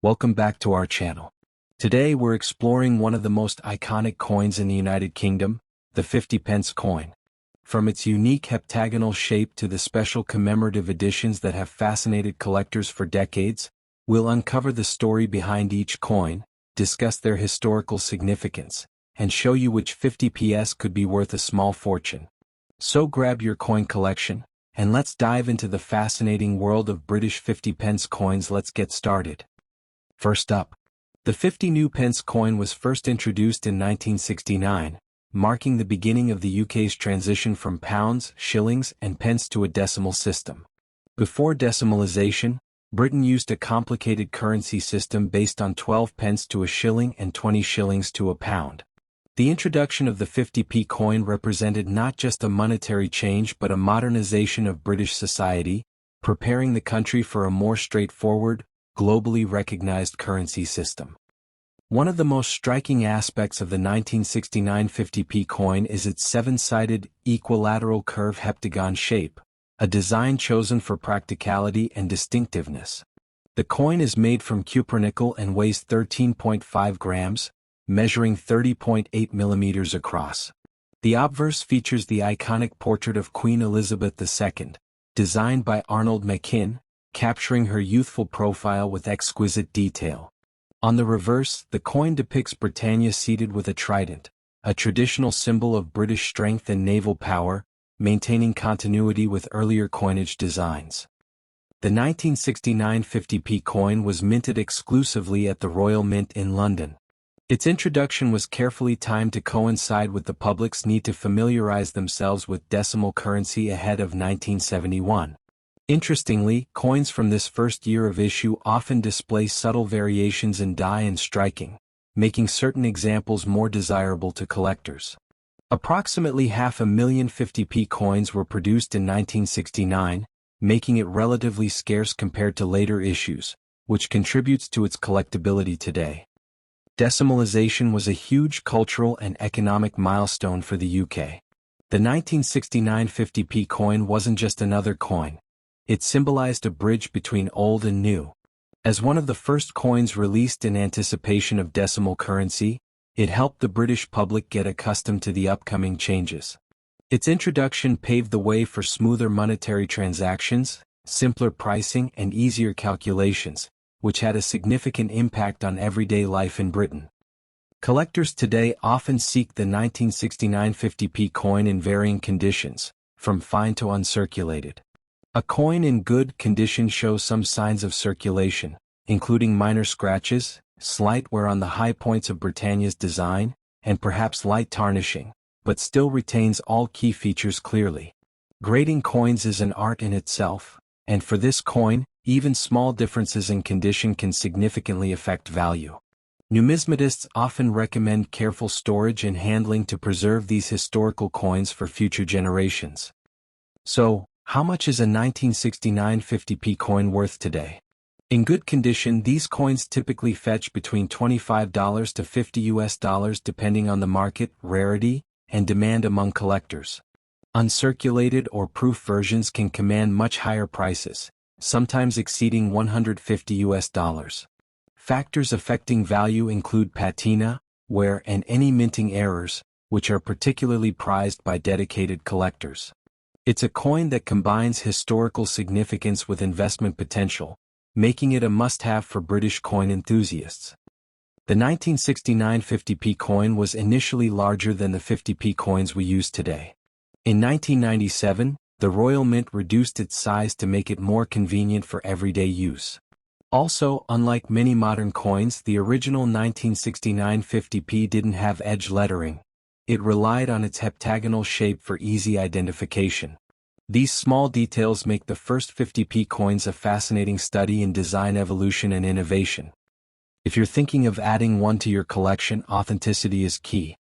Welcome back to our channel. Today we're exploring one of the most iconic coins in the United Kingdom, the 50p coin. From its unique heptagonal shape to the special commemorative editions that have fascinated collectors for decades, we'll uncover the story behind each coin, discuss their historical significance, and show you which 50ps could be worth a small fortune. So grab your coin collection, and let's dive into the fascinating world of British 50p coins. Let's get started. First up, the 50 new pence coin was first introduced in 1969, marking the beginning of the UK's transition from pounds, shillings, and pence to a decimal system. Before decimalisation, Britain used a complicated currency system based on 12 pence to a shilling and 20 shillings to a pound. The introduction of the 50p coin represented not just a monetary change but a modernization of British society, preparing the country for a more straightforward, globally recognized currency system. One of the most striking aspects of the 1969 50p coin is its seven-sided, equilateral curve heptagon shape, a design chosen for practicality and distinctiveness. The coin is made from cupronickel and weighs 13.5 grams, measuring 30.8 millimeters across. The obverse features the iconic portrait of Queen Elizabeth II, designed by Arnold Machin, capturing her youthful profile with exquisite detail. On the reverse, the coin depicts Britannia seated with a trident, a traditional symbol of British strength and naval power, maintaining continuity with earlier coinage designs. The 1969 50p coin was minted exclusively at the Royal Mint in London. Its introduction was carefully timed to coincide with the public's need to familiarize themselves with decimal currency ahead of 1971. Interestingly, coins from this first year of issue often display subtle variations in die and striking, making certain examples more desirable to collectors. Approximately 500,000 50p coins were produced in 1969, making it relatively scarce compared to later issues, which contributes to its collectability today. Decimalisation was a huge cultural and economic milestone for the UK. The 1969 50p coin wasn't just another coin. It symbolized a bridge between old and new. As one of the first coins released in anticipation of decimal currency, it helped the British public get accustomed to the upcoming changes. Its introduction paved the way for smoother monetary transactions, simpler pricing, and easier calculations, which had a significant impact on everyday life in Britain. Collectors today often seek the 1969 50p coin in varying conditions, from fine to uncirculated. A coin in good condition shows some signs of circulation, including minor scratches, slight wear on the high points of Britannia's design, and perhaps light tarnishing, but still retains all key features clearly. Grading coins is an art in itself, and for this coin, even small differences in condition can significantly affect value. Numismatists often recommend careful storage and handling to preserve these historical coins for future generations. So, how much is a 1969 50p coin worth today? In good condition, these coins typically fetch between $25 to $50 depending on the market, rarity, and demand among collectors. Uncirculated or proof versions can command much higher prices, sometimes exceeding $150. Factors affecting value include patina, wear, and any minting errors, which are particularly prized by dedicated collectors. It's a coin that combines historical significance with investment potential, making it a must-have for British coin enthusiasts. The 1969 50p coin was initially larger than the 50p coins we use today. In 1997, the Royal Mint reduced its size to make it more convenient for everyday use. Also, unlike many modern coins, the original 1969 50p didn't have edge lettering. It relied on its heptagonal shape for easy identification. These small details make the first 50p coins a fascinating study in design evolution and innovation. If you're thinking of adding one to your collection, authenticity is key.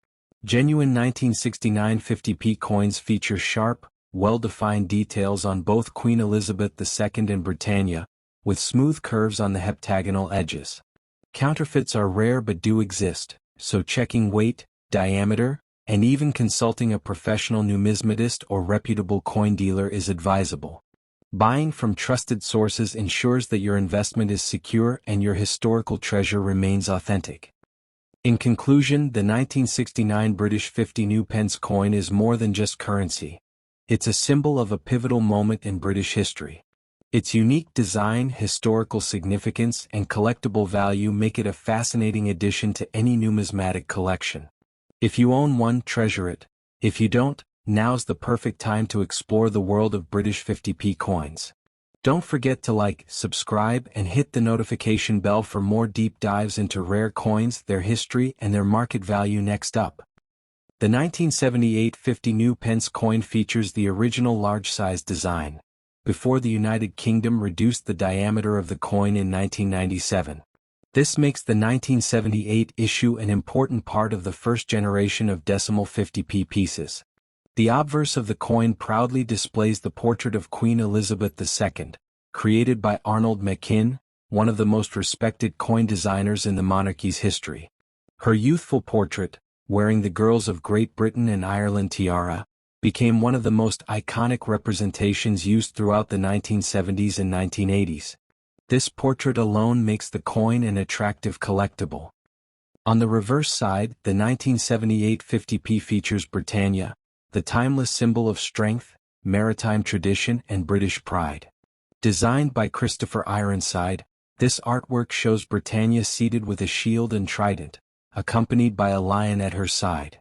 Genuine 1969 50p coins feature sharp, well-defined details on both Queen Elizabeth II and Britannia, with smooth curves on the heptagonal edges. Counterfeits are rare but do exist, so checking weight, diameter, and even consulting a professional numismatist or reputable coin dealer is advisable. Buying from trusted sources ensures that your investment is secure and your historical treasure remains authentic. In conclusion, the 1969 British 50 new pence coin is more than just currency. It's a symbol of a pivotal moment in British history. Its unique design, historical significance, and collectible value make it a fascinating addition to any numismatic collection. If you own one, treasure it. If you don't, now's the perfect time to explore the world of British 50p coins. Don't forget to like, subscribe, and hit the notification bell for more deep dives into rare coins, their history, and their market value. Next up, the 1978 50 new pence coin features the original large-size design, before the United Kingdom reduced the diameter of the coin in 1997. This makes the 1978 issue an important part of the first generation of decimal 50p pieces. The obverse of the coin proudly displays the portrait of Queen Elizabeth II, created by Arnold Machin, one of the most respected coin designers in the monarchy's history. Her youthful portrait, wearing the Girls of Great Britain and Ireland tiara, became one of the most iconic representations used throughout the 1970s and 1980s. This portrait alone makes the coin an attractive collectible. On the reverse side, the 1978 50p features Britannia, the timeless symbol of strength, maritime tradition, and British pride. Designed by Christopher Ironside, this artwork shows Britannia seated with a shield and trident, accompanied by a lion at her side.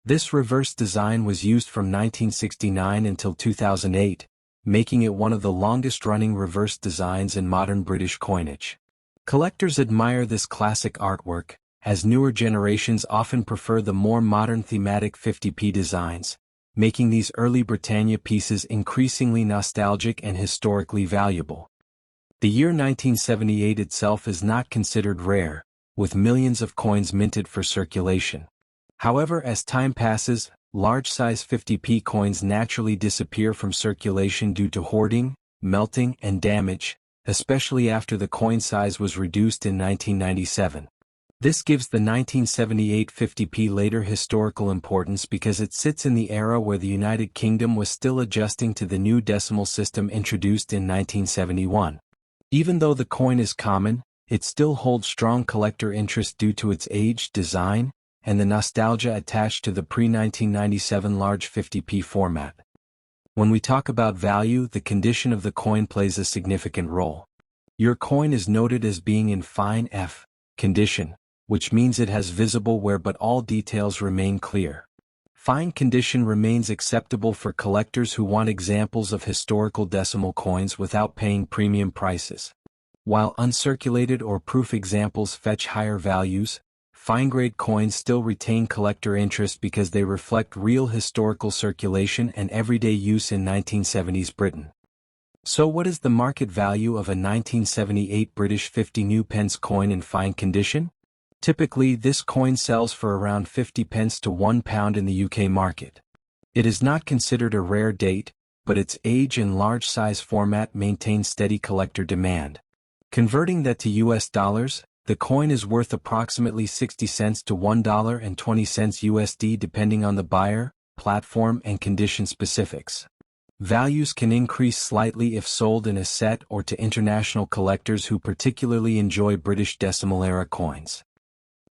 This reverse design was used from 1969 until 2008, making it one of the longest-running reverse designs in modern British coinage. Collectors admire this classic artwork, as newer generations often prefer the more modern thematic 50p designs, making these early Britannia pieces increasingly nostalgic and historically valuable. The year 1978 itself is not considered rare, with millions of coins minted for circulation. However, as time passes, large-size 50p coins naturally disappear from circulation due to hoarding, melting, and damage, especially after the coin size was reduced in 1997. This gives the 1978 50p later historical importance because it sits in the era where the United Kingdom was still adjusting to the new decimal system introduced in 1971. Even though the coin is common, it still holds strong collector interest due to its age, design, and the nostalgia attached to the pre-1997 large 50p format. When we talk about value, the condition of the coin plays a significant role. Your coin is noted as being in fine F condition, which means it has visible wear but all details remain clear. Fine condition remains acceptable for collectors who want examples of historical decimal coins without paying premium prices. While uncirculated or proof examples fetch higher values, fine-grade coins still retain collector interest because they reflect real historical circulation and everyday use in 1970s Britain. So what is the market value of a 1978 British 50 new pence coin in fine condition? Typically, this coin sells for around 50 pence to £1 in the UK market. It is not considered a rare date, but its age and large-size format maintain steady collector demand. Converting that to US dollars, the coin is worth approximately 60 cents to $1.20 USD depending on the buyer, platform, and condition specifics. Values can increase slightly if sold in a set or to international collectors who particularly enjoy British decimal-era coins.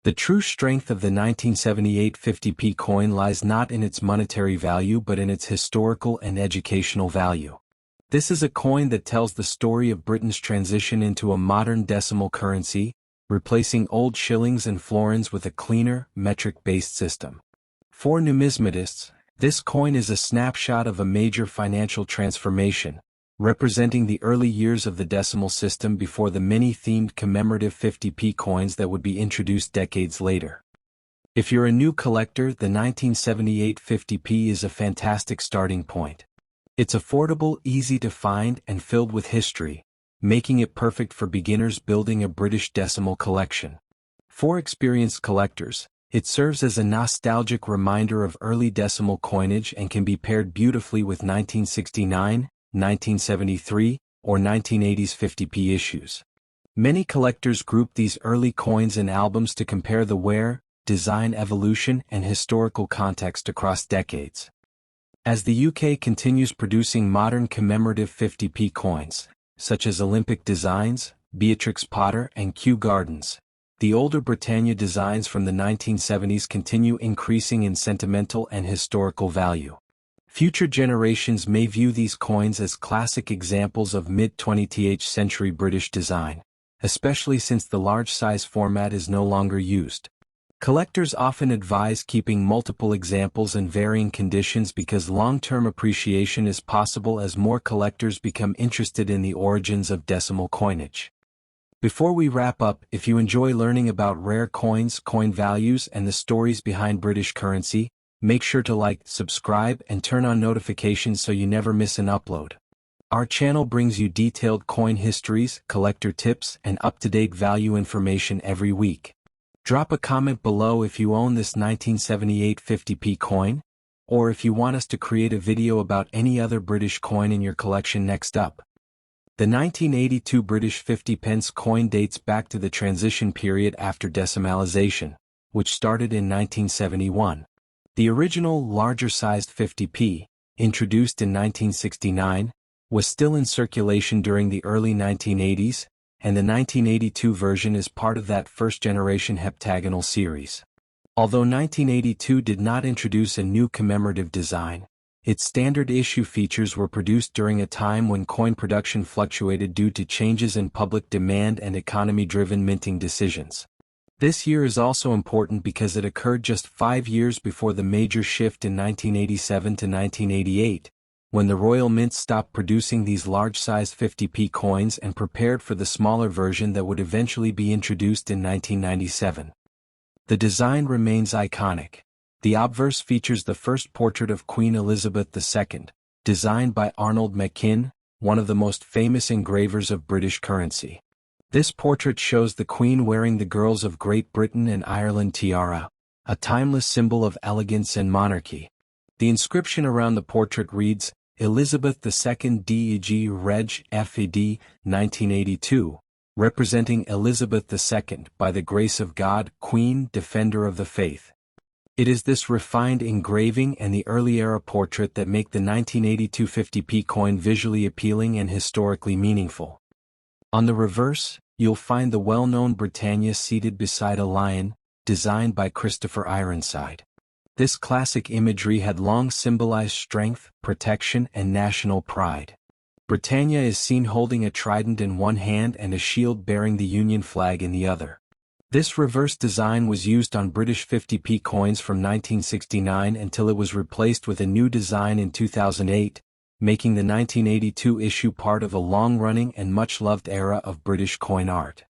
The true strength of the 1978 50p coin lies not in its monetary value but in its historical and educational value. This is a coin that tells the story of Britain's transition into a modern decimal currency, replacing old shillings and florins with a cleaner, metric-based system. For numismatists, this coin is a snapshot of a major financial transformation, representing the early years of the decimal system before the many themed commemorative 50p coins that would be introduced decades later. If you're a new collector, the 1978 50p is a fantastic starting point. It's affordable, easy to find, and filled with history, making it perfect for beginners building a British decimal collection. For experienced collectors, it serves as a nostalgic reminder of early decimal coinage and can be paired beautifully with 1969, 1973, or 1980s 50p issues. Many collectors group these early coins in albums to compare the wear, design evolution, and historical context across decades. As the UK continues producing modern commemorative 50p coins, such as Olympic designs, Beatrix Potter and Kew Gardens, the older Britannia designs from the 1970s continue increasing in sentimental and historical value. Future generations may view these coins as classic examples of mid-20th century British design, especially since the large size format is no longer used. Collectors often advise keeping multiple examples in varying conditions because long-term appreciation is possible as more collectors become interested in the origins of decimal coinage. Before we wrap up, if you enjoy learning about rare coins, coin values, and the stories behind British currency, make sure to like, subscribe, and turn on notifications so you never miss an upload. Our channel brings you detailed coin histories, collector tips, and up-to-date value information every week. Drop a comment below if you own this 1978 50p coin, or if you want us to create a video about any other British coin in your collection next up. The 1982 British 50 pence coin dates back to the transition period after decimalisation, which started in 1971. The original, larger-sized 50p, introduced in 1969, was still in circulation during the early 1980s, and the 1982 version is part of that first-generation heptagonal series. Although 1982 did not introduce a new commemorative design, its standard issue features were produced during a time when coin production fluctuated due to changes in public demand and economy-driven minting decisions. This year is also important because it occurred just 5 years before the major shift in 1987 to 1988, when the Royal Mint stopped producing these large-sized 50p coins and prepared for the smaller version that would eventually be introduced in 1997. The design remains iconic. The obverse features the first portrait of Queen Elizabeth II, designed by Arnold Machin, one of the most famous engravers of British currency. This portrait shows the Queen wearing the Girls of Great Britain and Ireland tiara, a timeless symbol of elegance and monarchy. The inscription around the portrait reads, Elizabeth II DEG Reg FED 1982, representing Elizabeth II by the grace of God, Queen, Defender of the Faith. It is this refined engraving and the early-era portrait that make the 1982 50p coin visually appealing and historically meaningful. On the reverse, you'll find the well-known Britannia seated beside a lion, designed by Christopher Ironside. This classic imagery had long symbolized strength, protection, and national pride. Britannia is seen holding a trident in one hand and a shield bearing the Union flag in the other. This reverse design was used on British 50p coins from 1969 until it was replaced with a new design in 2008, making the 1982 issue part of a long-running and much-loved era of British coin art.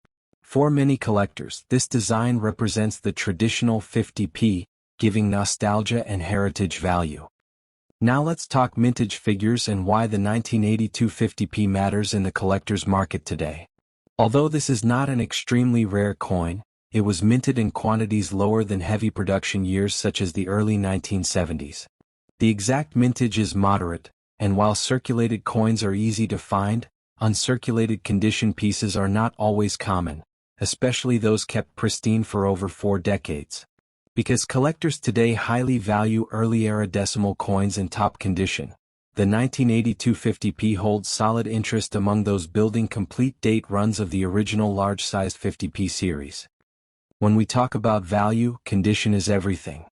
For many collectors, this design represents the traditional 50p, giving nostalgia and heritage value. Now let's talk mintage figures and why the 1982 50p matters in the collector's market today. Although this is not an extremely rare coin, it was minted in quantities lower than heavy production years such as the early 1970s. The exact mintage is moderate, and while circulated coins are easy to find, uncirculated condition pieces are not always common, especially those kept pristine for over 4 decades. Because collectors today highly value early-era decimal coins in top condition, the 1982 50p holds solid interest among those building complete date runs of the original large-sized 50p series. When we talk about value, condition is everything.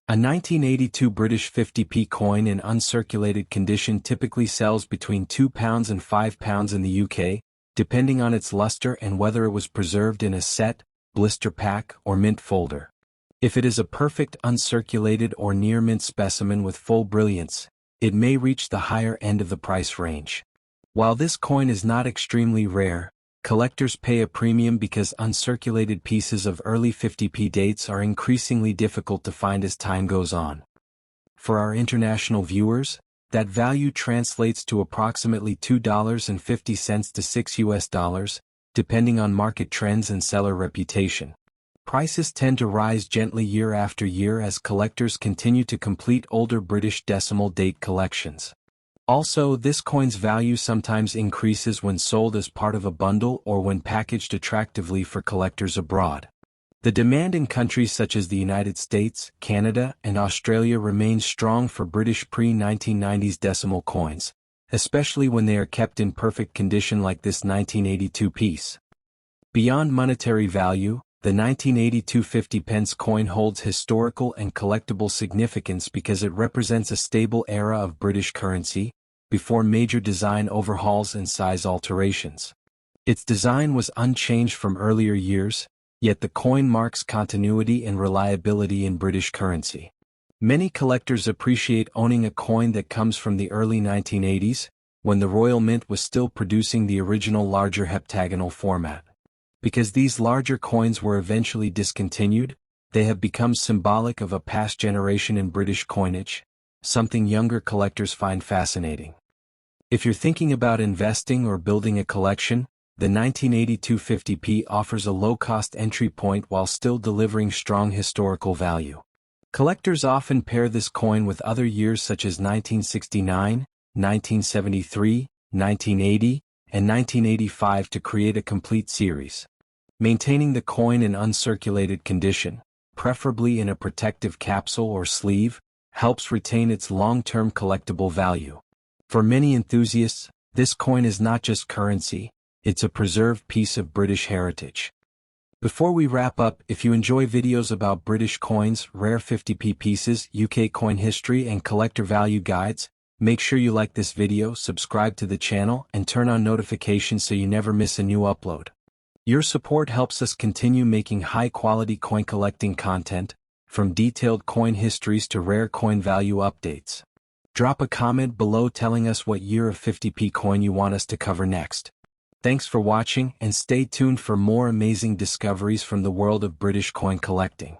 A 1982 British 50p coin in uncirculated condition typically sells between £2 and £5 in the UK, depending on its luster and whether it was preserved in a set, blister pack, or mint folder. If it is a perfect uncirculated or near-mint specimen with full brilliance, it may reach the higher end of the price range. While this coin is not extremely rare, collectors pay a premium because uncirculated pieces of early 50p dates are increasingly difficult to find as time goes on. For our international viewers, that value translates to approximately $2.50 to $6, depending on market trends and seller reputation. Prices tend to rise gently year after year as collectors continue to complete older British decimal date collections. Also, this coin's value sometimes increases when sold as part of a bundle or when packaged attractively for collectors abroad. The demand in countries such as the United States, Canada, and Australia remains strong for British pre-1990s decimal coins, especially when they are kept in perfect condition like this 1982 piece. Beyond monetary value, the 1982 50p coin holds historical and collectible significance because it represents a stable era of British currency, before major design overhauls and size alterations. Its design was unchanged from earlier years, yet the coin marks continuity and reliability in British currency. Many collectors appreciate owning a coin that comes from the early 1980s, when the Royal Mint was still producing the original larger heptagonal format. Because these larger coins were eventually discontinued, they have become symbolic of a past generation in British coinage, something younger collectors find fascinating. If you're thinking about investing or building a collection, the 1982 50p offers a low-cost entry point while still delivering strong historical value. Collectors often pair this coin with other years such as 1969, 1973, 1980, and 1985 to create a complete series. Maintaining the coin in uncirculated condition, preferably in a protective capsule or sleeve, helps retain its long-term collectible value. For many enthusiasts, this coin is not just currency, it's a preserved piece of British heritage. Before we wrap up, if you enjoy videos about British coins, rare 50p pieces, UK coin history, and collector value guides, make sure you like this video, subscribe to the channel, and turn on notifications so you never miss a new upload. Your support helps us continue making high-quality coin collecting content, from detailed coin histories to rare coin value updates. Drop a comment below telling us what year of 50p coin you want us to cover next. Thanks for watching and stay tuned for more amazing discoveries from the world of British coin collecting.